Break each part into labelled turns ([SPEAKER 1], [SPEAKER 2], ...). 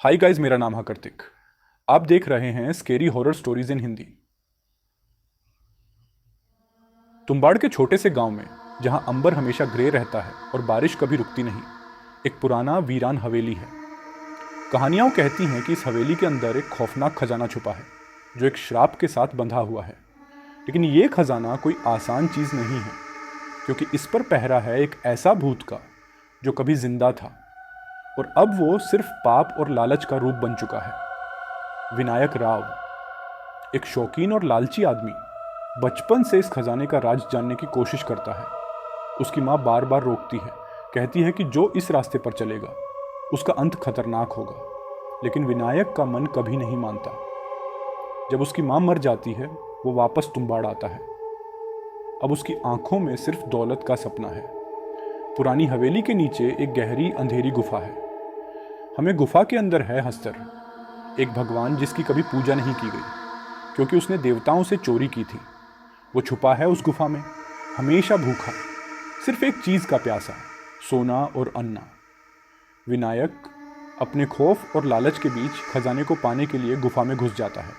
[SPEAKER 1] Hi guys, मेरा नाम है कार्तिक। आप देख रहे हैं scary horror stories in Hindi. Tumbbad के छोटे से गांव में, जहां अंबर हमेशा ग्रे रहता है और बारिश कभी रुकती नहीं, एक पुराना वीरान हवेली है। कहानियां कहती हैं कि इस हवेली के अंदर एक खौफनाक खजाना छुपा है, जो एक श्राप के साथ बंधा हुआ है। लेकिन ये खजाना कोई आसान चीज़ नहीं है, क्योंकि इस पर पहरा है एक ऐसा भूत का जो कभी जिंदा था और अब वो सिर्फ पाप और लालच का रूप बन चुका है। विनायक राव, एक शौकीन और लालची आदमी, बचपन से इस खजाने का राज जानने की कोशिश करता है। उसकी माँ बार बार रोकती है, कहती है कि जो इस रास्ते पर चलेगा उसका अंत खतरनाक होगा। लेकिन विनायक का मन कभी नहीं मानता। जब उसकी माँ मर जाती है, वो वापस तुम्बाड़ आता है। अब उसकी आंखों में सिर्फ दौलत का सपना है। पुरानी हवेली के नीचे एक गहरी अंधेरी गुफा है। हमें गुफा के अंदर है हस्तर, एक भगवान जिसकी कभी पूजा नहीं की गई, क्योंकि उसने देवताओं से चोरी की थी। वो छुपा है उस गुफा में, हमेशा भूखा, सिर्फ एक चीज़ का प्यासा, सोना और अन्ना। विनायक अपने खौफ और लालच के बीच खजाने को पाने के लिए गुफा में घुस जाता है।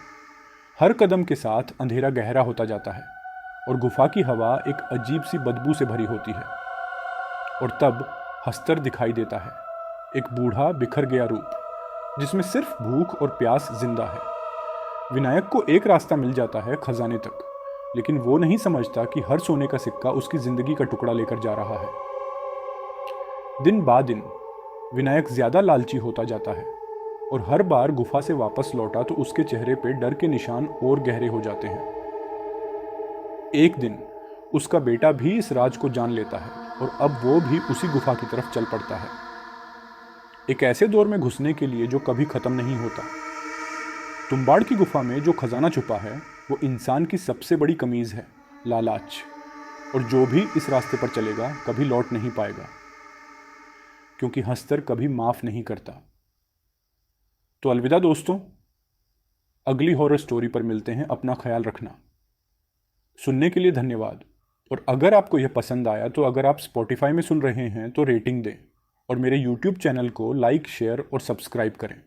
[SPEAKER 1] हर कदम के साथ अंधेरा गहरा होता जाता है और गुफा की हवा एक अजीब सी बदबू से भरी होती है। और तब हस्तर दिखाई देता है, एक बूढ़ा बिखर गया रूप, जिसमें सिर्फ भूख और प्यास जिंदा है। विनायक को एक रास्ता मिल जाता है खजाने तक, लेकिन वो नहीं समझता कि हर सोने का सिक्का उसकी जिंदगी का टुकड़ा लेकर जा रहा है। दिन बाद दिन विनायक ज्यादा लालची होता जाता है और हर बार गुफा से वापस लौटा तो उसके चेहरे पे डर के निशान और गहरे हो जाते हैं। एक दिन उसका बेटा भी इस राज को जान लेता है और अब वो भी उसी गुफा की तरफ चल पड़ता है, एक ऐसे दौर में घुसने के लिए जो कभी खत्म नहीं होता। तुम्बाड़ की गुफा में जो खजाना छुपा है वो इंसान की सबसे बड़ी कमीज है, लालच। और जो भी इस रास्ते पर चलेगा कभी लौट नहीं पाएगा, क्योंकि हस्तर कभी माफ नहीं करता। तो अलविदा दोस्तों, अगली हॉरर स्टोरी पर मिलते हैं। अपना ख्याल रखना। सुनने के लिए धन्यवाद। और अगर आपको यह पसंद आया तो अगर आप स्पॉटिफाई में सुन रहे हैं तो रेटिंग दें और मेरे यूट्यूब चैनल को लाइक, शेयर और सब्सक्राइब करें।